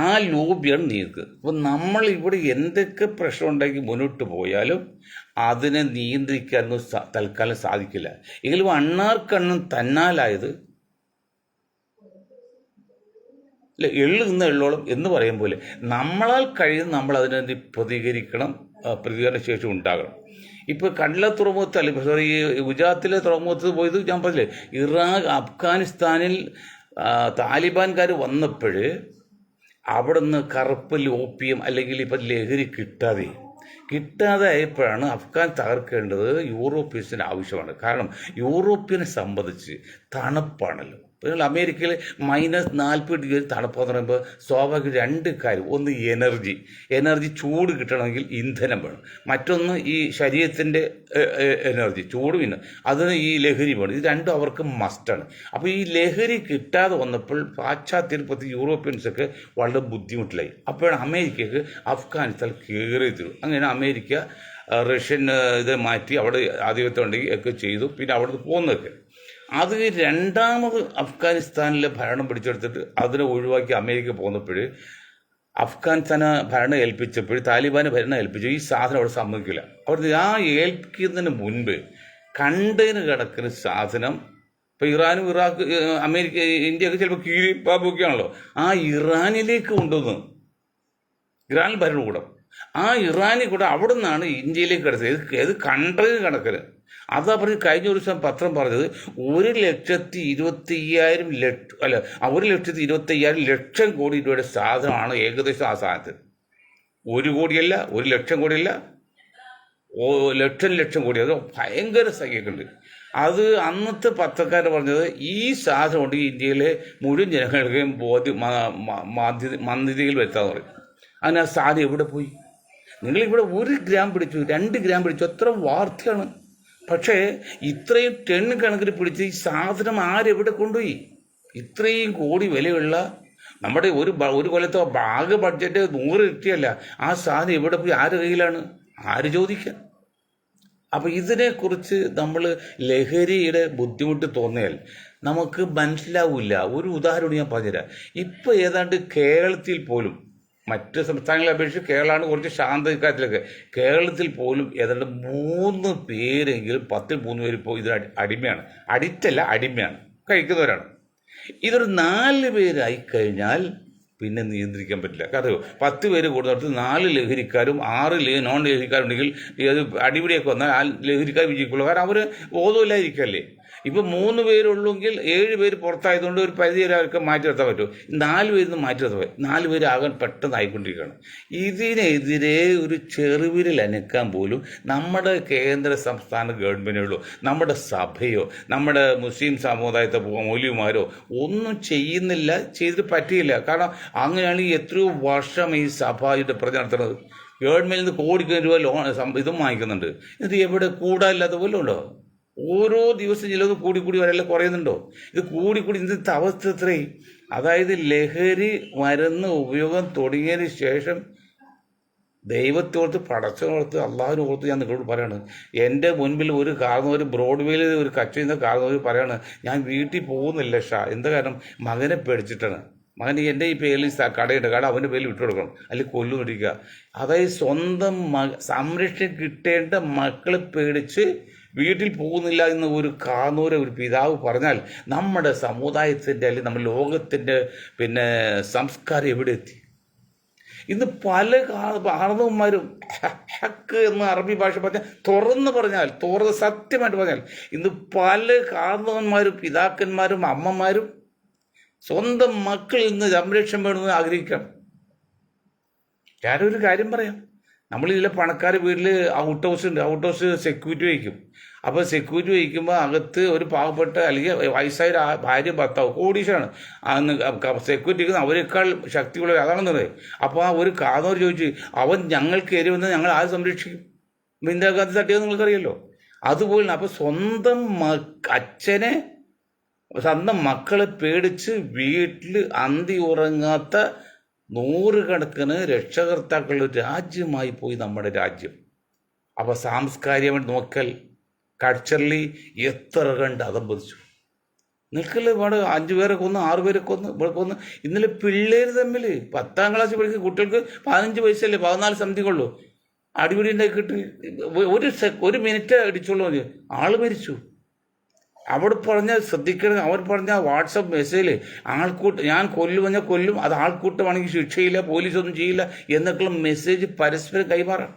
Speaker 1: ആ ലോബിയാണ് നീക്കുക. അപ്പോൾ നമ്മൾ ഇവിടെ എന്തൊക്കെ പ്രശ്നം ഉണ്ടാക്കി മുന്നോട്ട് പോയാലും അതിനെ നിയന്ത്രിക്കാനൊന്നും തൽക്കാലം സാധിക്കില്ല. എങ്കിലും അണ്ണാർക്കണ്ണൻ തന്നാലായത് അല്ല, എള്ളു നിന്ന് എള്ളോളം എന്ന് പറയും പോലെ നമ്മളാൽ കഴിയുന്ന നമ്മൾ അതിനെ പ്രതികരിക്കണം, പ്രതികരണ ശേഷി ഉണ്ടാകണം. ഇപ്പോൾ കണ്ടല തുറമുഖത്തല്ല, ഈ ഗുജറാത്തിലെ തുറമുഖത്ത് പോയത് ഞാൻ പറഞ്ഞില്ലേ, അഫ്ഗാനിസ്ഥാനിൽ താലിബാൻകാർ വന്നപ്പോൾ അവിടെ നിന്ന് കറുപ്പ് ഓപ്പിയം അല്ലെങ്കിൽ ഇപ്പം ലഹരി കിട്ടാതെ ആയപ്പോഴാണ് അഫ്ഗാൻ തകർക്കേണ്ടത് യൂറോപ്യൻസിന് ആവശ്യമാണ്. കാരണം യൂറോപ്യനെ സംബന്ധിച്ച് തണുപ്പാണല്ലോ. ഇപ്പോൾ അമേരിക്കയിൽ -40 തണുപ്പെന്ന് പറയുമ്പോൾ സ്വാഭാവിക 2 കാര്യം. ഒന്ന് എനർജി ചൂട് കിട്ടണമെങ്കിൽ ഇന്ധനം വേണം. മറ്റൊന്ന് ഈ ശരീരത്തിൻ്റെ എനർജി ചൂട്, പിന്നെ അതിന് ഈ ലഹരി വേണം. ഇത് രണ്ടും അവർക്ക് മസ്റ്റാണ്. അപ്പോൾ ഈ ലഹരി കിട്ടാതെ വന്നപ്പോൾ പാശ്ചാത്യ യൂറോപ്യൻസൊക്കെ വളരെ ബുദ്ധിമുട്ടിലായി. അപ്പോഴാണ് അമേരിക്കക്ക് അഫ്ഗാനിസ്ഥാൻ കയറി തരും. അങ്ങനെ അമേരിക്ക റഷ്യൻ ഇത് മാറ്റി അവിടെ ആധിപത്യം ഉണ്ടെങ്കിൽ ഒക്കെ ചെയ്തു. പിന്നെ അവിടുന്ന് പോകുന്നതൊക്കെ അത് രണ്ടാമത് അഫ്ഗാനിസ്ഥാനിലെ ഭരണം പിടിച്ചെടുത്തിട്ട് അതിനെ ഒഴിവാക്കി അമേരിക്ക പോന്നപ്പോൾ അഫ്ഗാനിസ്ഥാനെ ഭരണം ഏൽപ്പിച്ചപ്പോൾ താലിബാന് ഭരണം ഏൽപ്പിച്ചു. ഈ സാധനം അവിടെ സമ്മതിക്കില്ല. അവർ ആ ഏൽപ്പിക്കുന്നതിന് മുൻപ് കണ്ടെയ്നർ കിടക്കുന്ന സാധനം ഇപ്പോൾ ഇറാനും ഇറാഖ് അമേരിക്ക ഇന്ത്യയൊക്കെ ചിലപ്പോൾ കീഴ്പ്പാപ്പൊക്കെയാണല്ലോ, ആ ഇറാനിലേക്ക് കൊണ്ടുവന്നു. ഇറാനിൽ ഭരണകൂടം ആ ഇറാനിൽ കൂടെ അവിടെ നിന്നാണ് ഇന്ത്യയിലേക്ക് കിടച്ചത്. ഏത് കണ്ടെയ്നർ കണക്കിന്. അതാ പറഞ്ഞ് കഴിഞ്ഞ ഒരു ദിവസം പത്രം പറഞ്ഞത് 1,25,000 ലക്ഷം കോടി രൂപയുടെ സാധനമാണ് ഏകദേശം ആ സാധനത്തിൽ. 1 കോടിയല്ല, 1 ലക്ഷം കോടിയല്ല, ലക്ഷം കോടി. അത് ഭയങ്കര സംഖ്യക്കുണ്ട്. അത് അന്നത്തെ പത്രക്കാർ പറഞ്ഞത് ഈ സാധനം കൊണ്ട് ഇന്ത്യയിലെ മുഴുവൻ ജനങ്ങൾക്കും മന്ദിരയിൽ വരുത്താന്ന് പറയും. അതിന് ആ സാധനം എവിടെ പോയി? നിങ്ങളിവിടെ 1 ഗ്രാം പിടിച്ചു, 2 ഗ്രാം പിടിച്ചു, എത്ര വാർത്തയാണ്. പക്ഷേ ഇത്രയും ടൺ കണക്കിന് പിടിച്ച് ഈ സാധനം ആരെവിടെ കൊണ്ടുപോയി? ഇത്രയും കോടി വിലയുള്ള നമ്മുടെ ഒരു കൊല്ലത്തെ ആകെ ബഡ്ജറ്റ് 100 ഇരട്ടിയല്ല. ആ സാധനം എവിടെ പോയി? ആരുടെ കയ്യിലാണ്? ആര് ചോദിക്കാൻ? അപ്പം ഇതിനെക്കുറിച്ച് നമ്മൾ ലഹരിയുടെ ബുദ്ധിമുട്ട് തോന്നിയാൽ നമുക്ക് മനസ്സിലാവില്ല. ഒരു ഉദാഹരണം ഞാൻ പറഞ്ഞുതരാം. ഇപ്പോൾ ഏതാണ്ട് കേരളത്തിൽ പോലും മറ്റ് സംസ്ഥാനങ്ങളെ അപേക്ഷിച്ച് കേരളമാണ് കുറച്ച് ശാന്തക്കാരത്തിലൊക്കെ. കേരളത്തിൽ പോലും ഏതാണ്ട് 3 പേരെങ്കിലും 10-ൽ 3 പേര് ഇപ്പോൾ ഇതിന് അടിമയാണ്. അഡിക്റ്റല്ല, അടിമയാണ്, കഴിക്കുന്നവരാണ്. ഇതൊരു 4 പേരായി കഴിഞ്ഞാൽ പിന്നെ നിയന്ത്രിക്കാൻ പറ്റില്ല. കാരണം 10 പേര് കൂടുന്നിടത്ത് 4 ലഹരിക്കാരും 6 നോൺ ലഹരിക്കാരുണ്ടെങ്കിൽ അത് അടിപിടിയൊക്കെ വന്നാൽ ആ ലഹരിക്കാർ വിജയിക്കുള്ളൂ. കാരണം അവർ ബോധമില്ലാതിരിക്കല്ലേ. ഇപ്പം 3 പേരുള്ളെങ്കിൽ 7 പേര് പുറത്തായതുകൊണ്ട് ഒരു പരിധി വരെ അവർക്ക് മാറ്റി നിർത്താൻ പറ്റും. 4 പേരിൽ നിന്ന് മാറ്റി നിർത്താൻ പറ്റും. 4 പേര് ആകാൻ പെട്ടെന്ന് ആയിക്കൊണ്ടിരിക്കുകയാണ്. ഇതിനെതിരെ ഒരു ചെറുവിരൽ അനക്കാൻ പോലും നമ്മുടെ കേന്ദ്ര സംസ്ഥാന ഗവൺമെൻറ്റുകളോ നമ്മുടെ സഭയോ നമ്മുടെ മുസ്ലിം സമുദായത്തെ മൗലവിമാരോ ഒന്നും ചെയ്യുന്നില്ല, ചെയ്തിട്ട് പറ്റിയില്ല. കാരണം അങ്ങനെയാണെങ്കിൽ എത്രയോ വർഷം ഈ സഭയുടെ പ്രചരണം നടത്തുന്നത്. ഗവൺമെൻറ്റിൽ നിന്ന് കോടിക്കണക്കിന് രൂപ ലോൺ ഇതും വാങ്ങിക്കുന്നുണ്ട്. ഇത് എവിടെ കൂടാനില്ലാത്ത പോലും ഉണ്ടോ? ഓരോ ദിവസം ചിലത് കൂടിക്കൂടി വരല്ല കുറയുന്നുണ്ടോ? ഇത് കൂടിക്കൂടി ഇന്നത്തെ അവസ്ഥ എത്രയും. അതായത് ലഹരി മരുന്ന് ഉപയോഗം തുടങ്ങിയതിന് ശേഷം ദൈവത്തോർത്ത് പടച്ചോർത്ത് അള്ളാഹുവിനെ ഓർത്ത് ഞാൻ നിങ്ങളോട് പറയാണ്. എൻ്റെ മുൻപിൽ ഒരു കാരണവർ ബ്രോഡ്വേയിൽ ഒരു കച്ചവട കാരണവർ പറയാണ്, ഞാൻ വീട്ടിൽ പോകുന്നില്ല എന്താ കാരണം? മകനെ പേടിച്ചിട്ടാണ്. മകൻ എൻ്റെ ഈ പേരിൽ കടയുണ്ട്, കട അവൻ്റെ പേരിൽ വിട്ടു കൊടുക്കണം, അല്ലെങ്കിൽ കൊല്ലുകൊണ്ടിരിക്കുക. അതായത് സ്വന്തം സംരക്ഷണം കിട്ടേണ്ട മക്കളെ പേടിച്ച് വീട്ടിൽ പോകുന്നില്ല എന്ന് ഒരു കാരണവർ ഒരു പിതാവ് പറഞ്ഞാൽ നമ്മുടെ സമുദായത്തിൻ്റെ അല്ലെങ്കിൽ നമ്മുടെ ലോകത്തിൻ്റെ സംസ്കാരം എവിടെ എത്തി? ഇന്ന് പല കാരണവന്മാരും ഹക്ക് എന്ന് അറബി ഭാഷ പറഞ്ഞാൽ സത്യമായിട്ട് പറഞ്ഞാൽ ഇന്ന് പല കാരണവന്മാരും പിതാക്കന്മാരും അമ്മമാരും സ്വന്തം മക്കളിൽ നിന്ന് സംരക്ഷണം വേണമെന്ന് ആഗ്രഹിക്കണം. ഞാനൊരു കാര്യം പറയാം. നമ്മൾ ഇതിലെ പണക്കാർ വീട്ടിൽ ഔട്ട് ഹൗസ് ഉണ്ട്, ഔട്ട് ഹൗസ് സെക്യൂരിറ്റി വയ്ക്കും. അപ്പോൾ സെക്യൂരിറ്റി വയ്ക്കുമ്പോൾ അകത്ത് ഒരു പാവപ്പെട്ട അല്ലെങ്കിൽ വയസ്സായ ഭാര്യ ഭർത്താവ് കോടീശ്വരാണ് സെക്യൂരിറ്റിക്ക് അവരെക്കാൾ ശക്തിയുള്ളവർ, അതാണെന്ന് പറയും. അപ്പോൾ ആ ഒരു കാരണവർ ചോദിച്ചു, അവൻ ഞങ്ങൾക്ക് കയറി വന്ന് ഞങ്ങൾ ആര് സംരക്ഷിക്കും? ഇന്ദിരാഗാന്ധി തട്ടിയത് നിങ്ങൾക്കറിയല്ലോ. അതുപോലെ അപ്പോൾ സ്വന്തം അച്ഛനെ സ്വന്തം മക്കളെ പേടിച്ച് വീട്ടിൽ അന്തി ഉറങ്ങാത്ത നൂറുകണക്കിന് രക്ഷകർത്താക്കളുടെ രാജ്യമായി പോയി നമ്മുടെ രാജ്യം. അപ്പോൾ സാംസ്കാരികമായിട്ട് നോക്കൽ കൾച്ചറലി എത്ര കണ്ട് അതമ്പതിച്ചു. നിൽക്കല് ഇവിടെ 5 പേരെ കൊന്ന് 6 പേരെ കൊന്ന് ഇവിടെ കൊന്ന്. ഇന്നലെ പിള്ളേർ തമ്മിൽ 10ാം ക്ലാസ്സിൽ പഠിക്കുന്ന കുട്ടികൾക്ക് 15 വയസ്സല്ലേ 14 സംതിങ്ങുള്ളൂ, അടിപിടി ഉണ്ടാക്കിയിട്ട് ഒരു മിനിറ്റ് അടിച്ചോളൂ, ആള് മരിച്ചു. അവിടെ പറഞ്ഞാൽ ശ്രദ്ധിക്കണം. അവർ പറഞ്ഞ വാട്സപ്പ് മെസ്സേജിൽ ഞാൻ കൊല്ലും, കൊല്ലും, അത് ആൾക്കൂട്ടമാണെങ്കിൽ ശിക്ഷയില്ല, പോലീസൊന്നും ചെയ്യില്ല എന്നൊക്കെയുള്ള മെസ്സേജ് പരസ്പരം കൈമാറാം.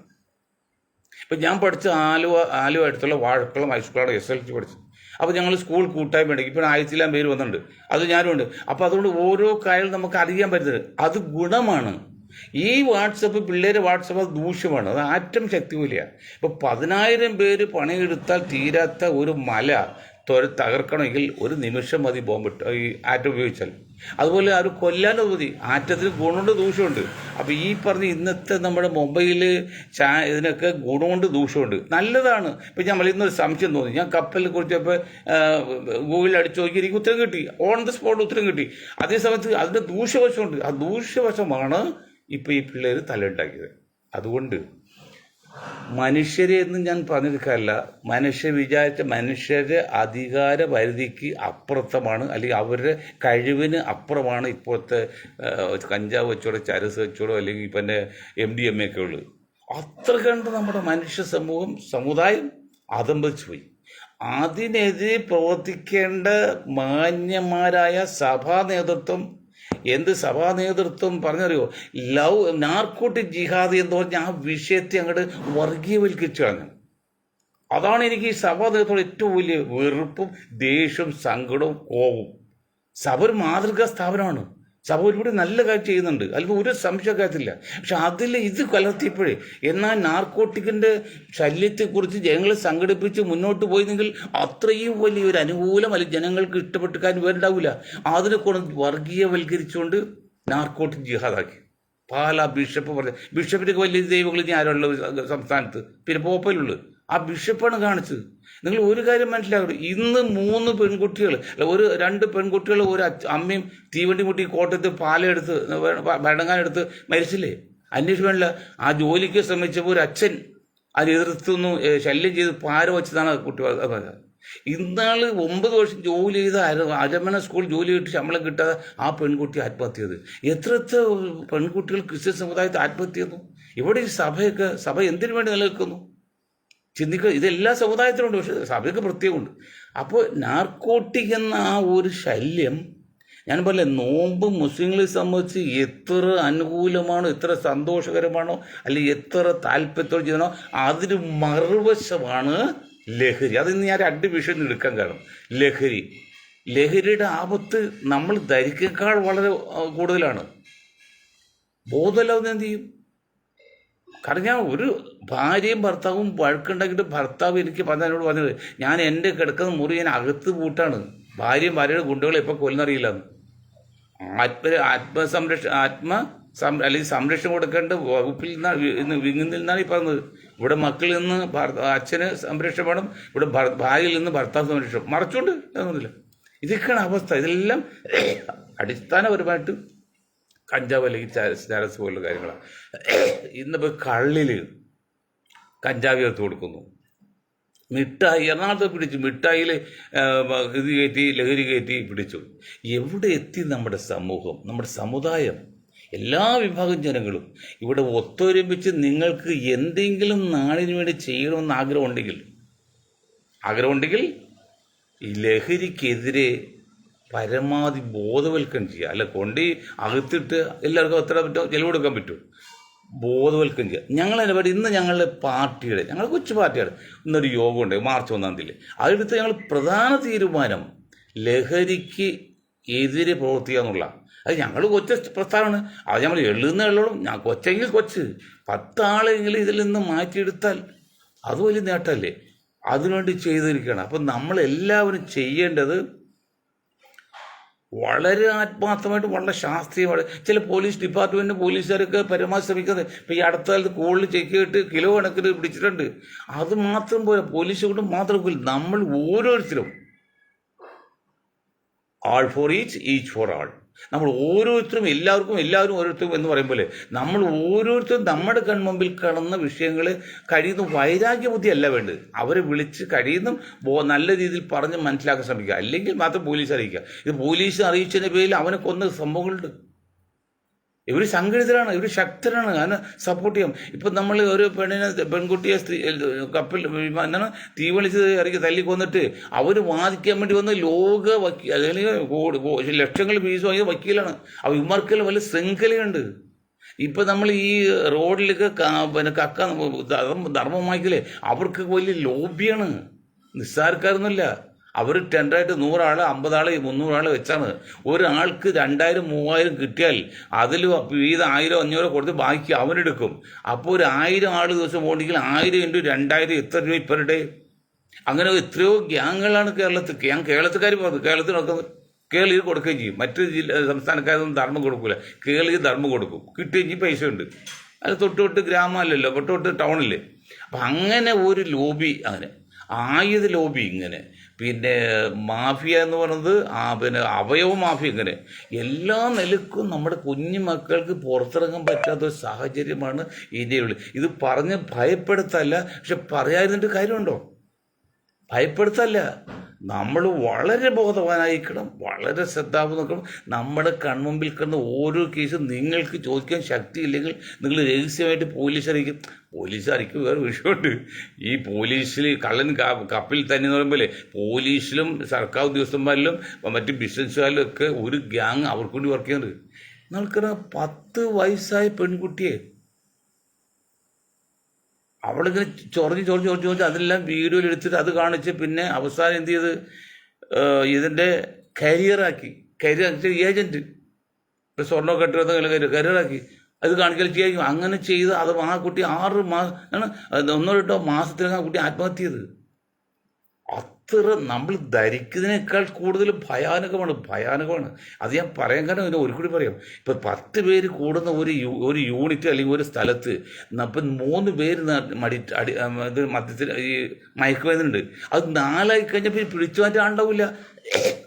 Speaker 1: ഇപ്പം ഞാൻ പഠിച്ച ആലുവ അടുത്തുള്ള വാഴക്കുളം ഹൈസ്കൂളാണ് SLC പഠിച്ചത്. അപ്പോൾ ഞങ്ങൾ സ്കൂൾ കൂട്ടായ്മ ഉണ്ടെങ്കിൽ ഇപ്പോൾ 1000 പേര് വന്നിട്ടുണ്ട്, അത് ഞാനുണ്ട്. അപ്പോൾ അതുകൊണ്ട് ഓരോ കാര്യങ്ങളും നമുക്ക് അറിയാൻ പറ്റുന്നത് അത് ഗുണമാണ്. ഈ വാട്സപ്പ് പിള്ളേരെ വാട്സപ്പ് അത് ദൂഷ്യമാണ്, അത് ആറ്റം ശക്തി പോലെയാണ്. ഇപ്പോൾ 10,000 പേര് പണിയെടുത്താൽ തീരാത്ത ഒരു മല തകർക്കണമെങ്കിൽ ഒരു നിമിഷം മതി ബോംബിട്ട് ഈ ആറ്റം ഉപയോഗിച്ചാൽ. അതുപോലെ അത് കൊല്ലാനത് മതി. ആറ്റത്തിന് ഗുണമുണ്ട് ദൂഷ്യമുണ്ട്. അപ്പോൾ ഈ പറഞ്ഞ ഇന്നത്തെ നമ്മുടെ മൊബൈല് ഇതിനൊക്കെ ഗുണമുണ്ട് ദൂഷ്യമുണ്ട്. നല്ലതാണ്. ഇപ്പം ഞാൻ ഇന്നൊരു സംശയം തോന്നി, ഞാൻ കപ്പലിനെ കുറിച്ചപ്പോൾ ഗൂഗിളിൽ അടിച്ചു നോക്കി, എനിക്ക് ഉത്തരം കിട്ടി, ഓൺ ദ സ്പോട്ട് ഉത്തരം കിട്ടി. അതേസമയത്ത് അതിൻ്റെ ദൂഷ്യവശമുണ്ട്. ആ ദൂഷ്യവശമാണ് ഇപ്പോൾ ഈ പിള്ളേർ തലയുണ്ടാക്കിയത്. അതുകൊണ്ട് മനുഷ്യരെ എന്ന് ഞാൻ പറഞ്ഞെടുക്കാറില്ല, മനുഷ്യരുടെ അധികാര പരിധിക്ക് അപ്പുറത്തമാണ്, അല്ലെങ്കിൽ അവരുടെ കഴിവിന് അപ്പുറമാണ് ഇപ്പോഴത്തെ കഞ്ചാവ് വെച്ചോടോ ചരസ് വെച്ചോടോ അല്ലെങ്കിൽ ഇപ്പം MDMA ഒക്കെ ഉള്ളത്. അത്ര കണ്ട് നമ്മുടെ മനുഷ്യ സമുദായം അതമ്പതിച്ചു പോയി. അതിനെതിരെ പ്രവർത്തിക്കേണ്ട മാന്യന്മാരായ സഭാ നേതൃത്വം, എന്ത് സഭാ നേതൃത്വം പറഞ്ഞറിയോ, നാർക്കോട്ടിക് ജിഹാദ് എന്ന് പറഞ്ഞ ആ വിഷയത്തെ അങ്ങോട്ട് വർഗീയവൽക്കരിച്ചു കളഞ്ഞു. അതാണ് എനിക്ക് ഈ സഭാ നേതൃത്വം ഏറ്റവും വലിയ വെറുപ്പും ദേഷ്യവും സങ്കടവും കോപവും. സഭ ഒരു മാതൃകാ സ്ഥാപനമാണ്. സഭ ഒരുപാട് നല്ല കാര്യം ചെയ്യുന്നുണ്ട്, അതിൽ ഒരു സംശയക്കാര്യത്തില്ല. പക്ഷെ അതിൽ ഇത് കലർത്തിയപ്പോഴേ എന്നാൽ നാർക്കോട്ടിക്കിൻ്റെ ശല്യത്തെക്കുറിച്ച് ജനങ്ങളെ സംഘടിപ്പിച്ച് മുന്നോട്ട് പോയിരുന്നെങ്കിൽ അത്രയും വലിയൊരു അനുകൂലം അല്ലെങ്കിൽ ജനങ്ങൾക്ക് ഇഷ്ടപ്പെട്ട് കാര്യം വേണ്ടാവില്ല. അതിനെ കൊണ്ട് വർഗീയവൽക്കരിച്ചുകൊണ്ട് നാർക്കോട്ടിക് ജിഹാദാക്കി. പാലാ ബിഷപ്പ് പറഞ്ഞ ബിഷപ്പിനൊക്കെ വലിയ ദൈവങ്ങൾ ഇനി ആരുള്ളത് സംസ്ഥാനത്ത്, പിന്നെ പോപ്പലുള്ളു. ആ ബിഷപ്പാണ് കാണിച്ചത്. നിങ്ങൾ ഒരു കാര്യം മനസ്സിലാക്കണം, ഇന്ന് 3 പെൺകുട്ടികൾ, 2 പെൺകുട്ടികൾ ഒരു അമ്മയും തീവണ്ടി മുട്ടി കോട്ടയത്ത് പാലെടുത്ത് ഭരണങ്ങാനെടുത്ത് മരിച്ചില്ലേ? അന്വേഷിക്കാനില്ല. ആ ജോലിക്ക് ശ്രമിച്ചപ്പോൾ ഒരു അച്ഛൻ അത് എതിർത്തൊന്നും ശല്യം ചെയ്ത് പാര വെച്ചതാണ് കുട്ടി. ഇന്നാൾ 9 വർഷം ജോലി ചെയ്ത് അരമന സ്കൂൾ ജോലി കിട്ടി ശമ്പളം കിട്ടാതെ ആ പെൺകുട്ടി ആത്മഹത്യ ചെയ്ത്. എത്ര പെൺകുട്ടികൾ ക്രിസ്ത്യൻ സമുദായത്തെ ആത്മഹത്യ ചെയ്യുന്നു. ഇവിടെ ഈ സഭ എന്തിനു വേണ്ടി നിലനിൽക്കുന്നു? ചിന്തിക്കുക. ഇതെല്ലാ സമുദായത്തിലുണ്ട്, പക്ഷെ സഭയ്ക്ക് പ്രത്യേകമുണ്ട്. അപ്പോൾ നാർക്കോട്ടിക് എന്ന ആ ഒരു ശല്യം, ഞാൻ പറഞ്ഞ നോമ്പ് മുസ്ലിങ്ങളെ സംബന്ധിച്ച് എത്ര അനുകൂലമാണോ, എത്ര സന്തോഷകരമാണോ, അല്ലെങ്കിൽ എത്ര താല്പര്യത്തോടെ ചെയ്യണോ, അതിന് മറുവശമാണ് ലഹരി, അതിന്ന് ഞാൻ 2 വിഷയം എടുക്കാൻ കാരണം. ലഹരി, ലഹരിയുടെ ആപത്ത് നമ്മൾ ധരിക്കേക്കാൾ വളരെ കൂടുതലാണ്. ബോധമില്ലാതെ എന്ത് ചെയ്യും? കാരണം ഞാൻ ഒരു ഭാര്യയും ഭർത്താവും വഴക്കുണ്ടാക്കിയിട്ട് ഭർത്താവ് എനിക്ക് എന്നോട് പറഞ്ഞത്, ഞാൻ എൻ്റെ കിടക്കുന്ന മുറി ഞാൻ അകത്ത് പൂട്ടാണ്, ഭാര്യയുടെ ഗുണ്ടകളെ എപ്പോൾ കൊല്ലുന്നറിയില്ലെന്ന്. അല്ലെങ്കിൽ സംരക്ഷണം കൊടുക്കേണ്ട വകുപ്പിൽ നിന്നാണ്, വിങ്ങിൽ നിന്നാണ് ഈ പറഞ്ഞത്. ഇവിടെ മക്കളിൽ നിന്ന് അച്ഛന് സംരക്ഷണം വേണം, ഇവിടെ ഭാര്യയിൽ നിന്ന് ഭർത്താവ് സംരക്ഷണം, മറച്ചുകൊണ്ട് ഒന്നുമില്ല. ഇതൊക്കെയാണ് അവസ്ഥ. ഇതെല്ലാം അടിസ്ഥാനപരമായിട്ട് കഞ്ചാവ് അല്ലെങ്കിൽ ചരസ് പോലുള്ള കാര്യങ്ങളാണ്. ഇന്നിപ്പോൾ കള്ളിൽ കഞ്ചാവ് ചേർത്ത് കൊടുക്കുന്നു. മിഠായി എറണാകുളത്ത് പിടിച്ചു, മിഠായിയിൽ ഇത് കയറ്റി, ലഹരി കയറ്റി പിടിച്ചു. എവിടെ എത്തി നമ്മുടെ സമൂഹം, നമ്മുടെ സമുദായം? എല്ലാ വിഭാഗം ജനങ്ങളും ഇവിടെ ഒത്തൊരുമിച്ച് നിങ്ങൾക്ക് എന്തെങ്കിലും നാടിന് വേണ്ടി ചെയ്യണമെന്ന് ആഗ്രഹമുണ്ടെങ്കിൽ ഈ ലഹരിക്കെതിരെ പരമാവധി ബോധവൽക്കരണം ചെയ്യുക. അല്ല കൊണ്ട് അകത്തിട്ട് എല്ലാവർക്കും എത്ര പറ്റുമോ ചെലവ് കൊടുക്കാൻ പറ്റും. ബോധവൽക്കരണം ചെയ്യുക. ഞങ്ങളതിനെ പറ്റി ഇന്ന് ഞങ്ങളുടെ പാർട്ടിയുടെ, ഞങ്ങൾ കൊച്ചു പാർട്ടിയാണ്, ഇന്നൊരു യോഗം ഉണ്ട് മാർച്ച് 1-ാം തീയതി. അതെടുത്ത് ഞങ്ങൾ പ്രധാന തീരുമാനം ലഹരിക്ക് എതിരെ പ്രവർത്തിക്കുക എന്നുള്ള. അത് ഞങ്ങൾ കൊച്ച പ്രസ്ഥാനമാണ്. അത് നമ്മൾ എള്ളുന്നോളും, ഞാൻ കൊച്ചെങ്കിൽ കൊച്ച് 10 ആളെങ്കിലും ഇതിൽ നിന്ന് മാറ്റിയെടുത്താൽ അത് വലിയ നേട്ടമല്ലേ? അതിനുവേണ്ടി ചെയ്തിരിക്കുകയാണ്. അപ്പം നമ്മളെല്ലാവരും ചെയ്യേണ്ടത് വളരെ ആത്മാർത്ഥമായിട്ട്, വളരെ ശാസ്ത്രീയമായിട്ട്. ചില പോലീസ് ഡിപ്പാർട്ട്മെൻറ്റ് പോലീസുകാരൊക്കെ പരമാവധി ശ്രമിക്കുന്നത്. ഇപ്പം ഈ അടുത്ത കാലത്ത് കൂടുതൽ ചെക്ക് ചെയ്തിട്ട് കിലോ കണക്കിന് പിടിച്ചിട്ടുണ്ട്. അത് മാത്രം പോരാ, പോലീസ് കൊണ്ട് മാത്രം പോലും നമ്മൾ ഓരോരുത്തരും ആൾ ഫോർ ഈച്ച് ഫോർ ആൾ. നമ്മൾ ഓരോരുത്തരും എല്ലാവരും ഓരോരുത്തരും എന്ന് പറയുമ്പോൾ നമ്മൾ ഓരോരുത്തരും നമ്മുടെ കൺമുമ്പിൽ കാണുന്ന വിഷയങ്ങൾ കഴിയുന്ന വൈരാഗ്യ ബുദ്ധിയല്ല വേണ്ടത്. അവരെ വിളിച്ച് കഴിയുന്ന നല്ല രീതിയിൽ പറഞ്ഞ് മനസ്സിലാക്കാൻ ശ്രമിക്കുക. അല്ലെങ്കിൽ മാത്രം പോലീസ് അറിയിക്കുക. ഇത് പോലീസ് അറിയിച്ചതിൻ്റെ പേരിൽ അവനെ കൊന്ന സംഭവങ്ങളുണ്ട്. ഇവർ സംഘടിതരാണ്, ഇവർ ശക്തരാണ്, അതിനെ സപ്പോർട്ട് ചെയ്യാം. ഇപ്പം നമ്മൾ ഒരു പെൺകുട്ടിയെ കപ്പൽ എന്താണ് തീ വിളിച്ച് ഇറക്കി തല്ലിക്കൊന്നിട്ട് അവർ വാദിക്കാൻ വേണ്ടി വന്ന് ലോക വക്കീൽ, അല്ലെങ്കിൽ ലക്ഷങ്ങൾ ഫീസ് വാങ്ങിയ വക്കീലാണ്. അപ്പോൾ ഇവർക്ക് വല്ല ശൃംഖലയുണ്ട്. ഇപ്പം നമ്മൾ ഈ റോഡിലൊക്കെ കക്ക ധർമ്മം വാങ്ങിക്കില്ലേ, അവർക്ക് വലിയ ലോബിയാണ്, നിസ്സാരക്കാരൊന്നുമില്ല. അവർ ടെൻഡറായിട്ട് 100 ആൾ 50 ആൾ 300 ആൾ വെച്ചാണ്. ഒരാൾക്ക് 2000 3000 കിട്ടിയാൽ അതിൽ വീതം 1000 500 കൊടുത്ത് ബാക്കി അവനെടുക്കും. അപ്പോൾ ഒരു 1000 ആൾ ദിവസം പോകണമെങ്കിൽ 1000 × 2000 എത്ര രൂപ പെർ ഡേ? അങ്ങനെ എത്രയോ ഗ്യാങ്ങുകളാണ് കേരളത്തുകാർ പറഞ്ഞത്. കേരളത്തിൽ നോക്കുന്നത് കേരളീയ കൊടുക്കുകയും ചെയ്യും. മറ്റ് സംസ്ഥാനക്കാരൊന്നും ധർമ്മം കൊടുക്കില്ല, കേരളീയ ധർമ്മം കൊടുക്കും. കിട്ടുകയും പൈസ ഉണ്ട്. അത് തൊട്ട് ഗ്രാമമല്ലല്ലോ, തൊട്ട് ടൗണില്ലേ. അപ്പം അങ്ങനെ ഒരു ലോബി, അങ്ങനെ ആയുധ ലോബി, ഇങ്ങനെ പിന്നെ മാഫിയ എന്ന് പറയുന്നത്, പിന്നെ അവയവ മാഫിയ, ഇങ്ങനെ എല്ലാ നിലക്കും നമ്മുടെ കുഞ്ഞു മക്കൾക്ക് പുറത്തിറങ്ങാൻ പറ്റാത്തൊരു സാഹചര്യമാണ് ഇന്ത്യയിൽ. ഇത് പറഞ്ഞ് ഭയപ്പെടുത്തല്ല, പക്ഷെ പറയാതിരുന്നിട്ട് കാര്യമുണ്ടോ? ഭയപ്പെടുത്തല്ല. നമ്മൾ വളരെ ബോധവാനായിരിക്കണം, വളരെ ശ്രദ്ധാപൂർവ്വം നോക്കണം. നമ്മുടെ കൺമുമ്പിൽ കിടന്ന ഓരോ കേസും നിങ്ങൾക്ക് ചോദിക്കാൻ ശക്തിയില്ലെങ്കിൽ നിങ്ങൾ രഹസ്യമായിട്ട് പോലീസ് അറിയിക്കും. വേറെ വിഷയമുണ്ട്. ഈ പോലീസിൽ കള്ളൻ കപ്പിൽ തന്നെ എന്ന് പറയുമ്പോൾ പോലീസിലും സർക്കാർ ഉദ്യോഗസ്ഥന്മാരിലും മറ്റ് ബിസിനസ്സുകാരിലും ഒക്കെ ഒരു ഗ്യാങ് അവർക്ക് വേണ്ടി വർക്ക് ചെയ്യുന്നുണ്ട്. നിങ്ങൾക്കറിയാം, 10 വയസ്സായ പെൺകുട്ടിയെ അവളിങ്ങനെ ചൊറിഞ്ഞ് അതെല്ലാം വീഡിയോയിൽ എടുത്തിട്ട് അത് കാണിച്ച് പിന്നെ അവസാനം എന്ത് ചെയ്ത് ഇതിൻ്റെ കരിയറാക്കി ഏജൻറ്റ്, ഇപ്പോൾ സ്വർണ്ണമൊക്കെ കെട്ടുന്ന കരിയറാക്കി അത് കാണിക്കൽ ചെയ്യാം. അങ്ങനെ ചെയ്ത് അത് ആ കുട്ടി 6 മാസം 1-2 മാസത്തിലാണ് ആ കുട്ടി ആത്മഹത്യ ചെയ്ത്. അത്ര നമ്മൾ ധരിക്കുന്നതിനേക്കാൾ കൂടുതൽ ഭയാനകമാണ്. അത് ഞാൻ പറയാൻ കാരണം ഇതിന് ഒരു കൂടി പറയാം. ഇപ്പം 10 പേര് കൂടുന്ന ഒരു യൂണിറ്റ് അല്ലെങ്കിൽ ഒരു സ്ഥലത്ത് ഇപ്പം 3 പേര് ഇത് മദ്യത്തിൽ ഈ മയക്കുമരുന്നുണ്ട്. അത് 4 ആയി കഴിഞ്ഞപ്പോൾ പിടിച്ചു മാറ്റാൻ ഉണ്ടാവില്ല.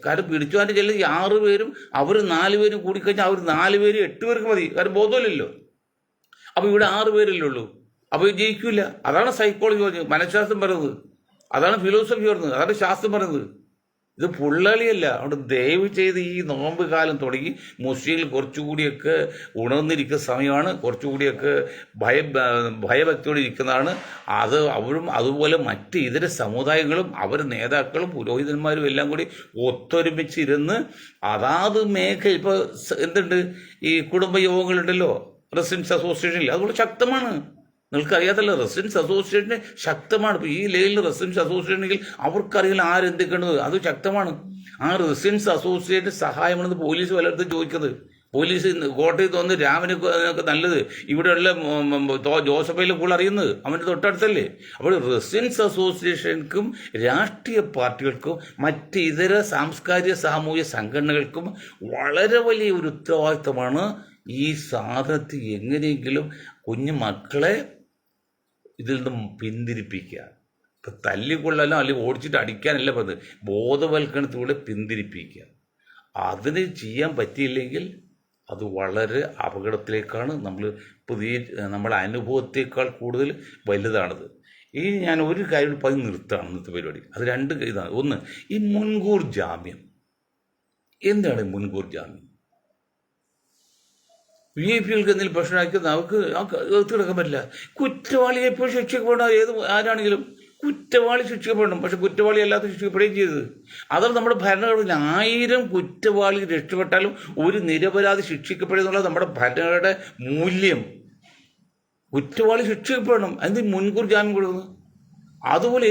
Speaker 1: കാരണം പിടിച്ചു മാറ്റാൻ ചെല്ലും 6 പേരും അവർ 4 പേരും കൂടിക്കഴിഞ്ഞാൽ അവർ 4 പേര് 8 പേർക്ക് മതി. കാരണം ബോധമില്ലല്ലോ. അപ്പോൾ ഇവിടെ 6 പേരല്ലേ ഉള്ളൂ. അപ്പോൾ ജയിക്കില്ല. അതാണ് സൈക്കോളജി പറഞ്ഞത്, മനഃശാസ്ത്രം പറയുന്നത്, അതാണ് ഫിലോസഫി പറയുന്നത്, അതാണ് ശാസ്ത്രം പറയുന്നത്. ഇത് പുള്ളളിയല്ല. അതുകൊണ്ട് ദയവ് ചെയ്ത് ഈ നോമ്പ് കാലം തുടങ്ങി മുസ്ലിങ്ങൾ കുറച്ചുകൂടിയൊക്കെ ഉണർന്നിരിക്കുന്ന സമയമാണ്. കുറച്ചുകൂടിയൊക്കെ ഭയഭക്തിയോടെ ഇരിക്കുന്നതാണ്. അത് അവരും അതുപോലെ മറ്റ് ഇതര സമുദായങ്ങളും അവരുടെ നേതാക്കളും പുരോഹിതന്മാരും എല്ലാം കൂടി ഒത്തൊരുമിച്ചിരുന്ന് അതാത് മേഖല, ഇപ്പോൾ എന്തുണ്ട് ഈ കുടുംബ യോഗങ്ങളുണ്ടല്ലോ, റെസിഡൻസ് അസോസിയേഷനിൽ, അതുപോലെ ശക്തമാണ്. നിങ്ങൾക്കറിയാത്തല്ലോ, റെസിഡൻസ് അസോസിയേഷന് ശക്തമാണ്. ഇപ്പോൾ ഈ ലെവലിൽ റെസിഡൻസ് അസോസിയേഷനെങ്കിൽ അവർക്കറിയില്ല ആരെന്തൊക്കെയാണ്, അത് ശക്തമാണ്. ആ റെസിഡൻസ് അസോസിയേഷൻ സഹായമാണെന്ന് പോലീസ് പലയിടത്തും ചോദിക്കുന്നത്. പോലീസ് കോട്ടയത്ത് വന്ന് രാമനൊക്കെ നല്ലത് ഇവിടെയുള്ള ജോസഫയിലെ കൂടുതൽ അറിയുന്നത് അവൻ്റെ തൊട്ടടുത്തല്ലേ. അപ്പോൾ റെസിഡൻസ് അസോസിയേഷൻക്കും രാഷ്ട്രീയ പാർട്ടികൾക്കും മറ്റ് ഇതര സാംസ്കാരിക സാമൂഹിക സംഘടനകൾക്കും വളരെ വലിയ ഒരു ഉത്തരവാദിത്തമാണ് ഈ സാധനത്തിൽ എങ്ങനെയെങ്കിലും കുഞ്ഞു മക്കളെ ഇതിൽ നിന്നും പിന്തിരിപ്പിക്കുക. ഇപ്പം തല്ലിക്കൊള്ളാനോ അല്ലെങ്കിൽ ഓടിച്ചിട്ട് അടിക്കാനല്ല പറഞ്ഞത്, ബോധവൽക്കരണത്തിലൂടെ പിന്തിരിപ്പിക്കുക. അതിന് ചെയ്യാൻ പറ്റിയില്ലെങ്കിൽ അത് വളരെ അപകടത്തിലേക്കാണ്. നമ്മളെ അനുഭവത്തേക്കാൾ കൂടുതൽ വലുതാണത്. ഇനി ഞാൻ ഒരു കാര്യം പറഞ്ഞ് നിർത്താണ് ഇന്നത്തെ പരിപാടി. അത് രണ്ട് ഇതാണ്. ഒന്ന്, ഈ മുൻകൂർ ജാമ്യം. എന്താണ് മുൻകൂർ ജാമ്യം? VIP എന്തെങ്കിലും പ്രശ്നമാക്കി നമുക്ക് എടുക്കാൻ പറ്റില്ല. കുറ്റവാളിയെ ഇപ്പോൾ ശിക്ഷിക്കപ്പെടണം. ആരാണെങ്കിലും കുറ്റവാളി ശിക്ഷിക്കപ്പെടണം. പക്ഷെ കുറ്റവാളി അല്ലാത്ത ശിക്ഷിക്കപ്പെടുകയും ചെയ്തത്. അതാണ് നമ്മുടെ ഭരണഘടന. 1000 കുറ്റവാളി രക്ഷപ്പെട്ടാലും ഒരു നിരപരാധി ശിക്ഷിക്കപ്പെടുന്നുള്ള നമ്മുടെ ഭരണഘടനയുടെ മൂല്യം. കുറ്റവാളി ശിക്ഷിക്കപ്പെടണം. അതിന് മുൻകൂർ ജാമ്യം കൊടുക്കുന്നു. അതുപോലെ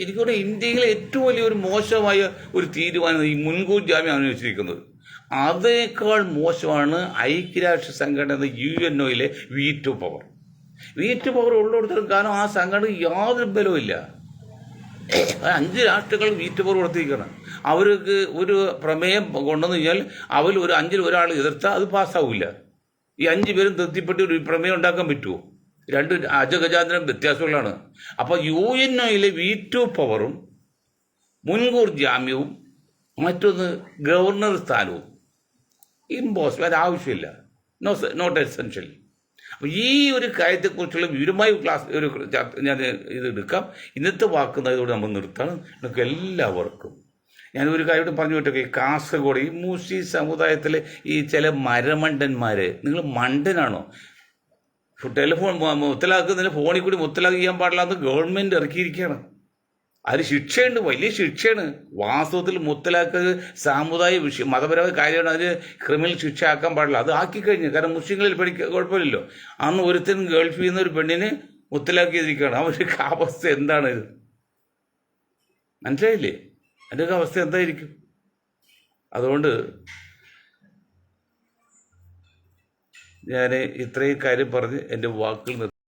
Speaker 1: എനിക്കോടെ ഇന്ത്യയിലെ ഏറ്റവും വലിയൊരു മോശമായ ഒരു തീരുമാനം ഈ മുൻകൂർ ജാമ്യം അനുവദിച്ചിരിക്കുന്നത്. അതേക്കാൾ മോശമാണ് ഐക്യരാഷ്ട്ര സംഘടന UNOയിലെ വീറ്റോ പവർ. വീറ്റോ പവർ ഉള്ളിടത്തോളം കാരണം ആ സംഘടന യാതൊരു ബലവും ഇല്ല. 5 രാഷ്ട്രങ്ങൾ വീറ്റോ പവർ കൊടുത്തിരിക്കണം. അവർക്ക് ഒരു പ്രമേയം കൊണ്ടുവന്നു കഴിഞ്ഞാൽ അവരിൽ 5-ൽ ഒരാൾ എതിർത്താൽ അത് പാസ്സാവില്ല. ഈ 5 പേരും തൃപ്തിപ്പെട്ട് ഒരു പ്രമേയം ഉണ്ടാക്കാൻ പറ്റുമോ? 2 അജഗജാന്തരം വ്യത്യാസങ്ങളാണ്. അപ്പോൾ UNOയിലെ വീറ്റോ പവറും മുൻകൂർ ജാമ്യവും മറ്റൊന്ന് ഗവർണർ സ്ഥാനവും ഇമ്പോസിബിൾ, അത് ആവശ്യമില്ല, നോട്ട് എസെൻഷ്യൽ. അപ്പോൾ ഈ ഒരു കാര്യത്തെക്കുറിച്ചുള്ള വിവരമായ ഞാൻ ഇത് എടുക്കാം. ഇന്നത്തെ വാക്കുന്നതോടെ നമ്മൾ നിർത്താണ്. നിങ്ങൾക്ക് എല്ലാവർക്കും ഞാനൊരു കാര്യം പറഞ്ഞു വിട്ടൊക്കെ, കാസർഗോഡ് ഈ മൂസി സമുദായത്തിലെ ഈ ചില മരമണ്ടന്മാർ, നിങ്ങൾ മണ്ടനാണോ? ടെലിഫോൺ മുത്തലാക്കുന്നതിന് ഫോണിൽ കൂടി മുത്തലാഖ് ചെയ്യാൻ പാടില്ലാന്ന് ഗവൺമെൻറ് ഇറക്കിയിരിക്കുകയാണ്. അതിന് ശിക്ഷയുണ്ട്, വലിയ ശിക്ഷയാണ്. വാസ്തവത്തിൽ മുത്തലാഖ് സാമുദായിക വിഷയം, മതപരമായ കാര്യമാണ്. അതിന് ക്രിമിനൽ ശിക്ഷ ആക്കാൻ പാടില്ല. അത് ആക്കിക്കഴിഞ്ഞു. കാരണം മുസ്ലിങ്ങളിൽ കുഴപ്പമില്ലല്ലോ. അന്ന് ഒരുത്തൻ ഗൾഫിൽ നിന്ന് ഒരു പെണ്ണിന് മുത്തലാഖ് ചെയ്തിരിക്കുകയാണ്. അവർക്ക് അവസ്ഥ എന്താണ് ഇത്? മനസ്സിലായില്ലേ? അതിൻ്റെയൊക്കെ അവസ്ഥ എന്തായിരിക്കും? അതുകൊണ്ട് ഞാൻ ഇത്രയും കാര്യം പറഞ്ഞ് എൻ്റെ വാക്കുകൾ